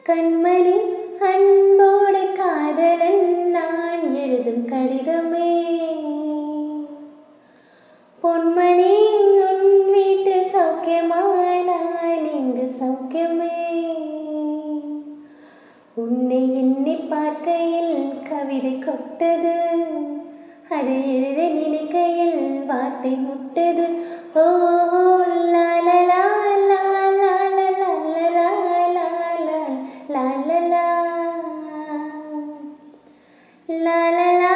கண்மணி அன்போடு காதலன் நான் எழுதும் கடிதமே. பொன்மணி உன் வீட்டு சௌக்கியமா, நான் இங்கு சௌக்கியமே. உன்னை எண்ணி பார்க்கையில் கவிதை கொட்டது, அதை எழுத நினைக்கையில் வார்த்தை முட்டது. ஓ லாலலா லாலலா லாலலா லாலலா லாலலா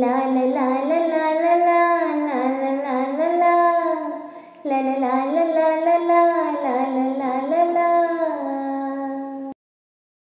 லாலலா லாலலா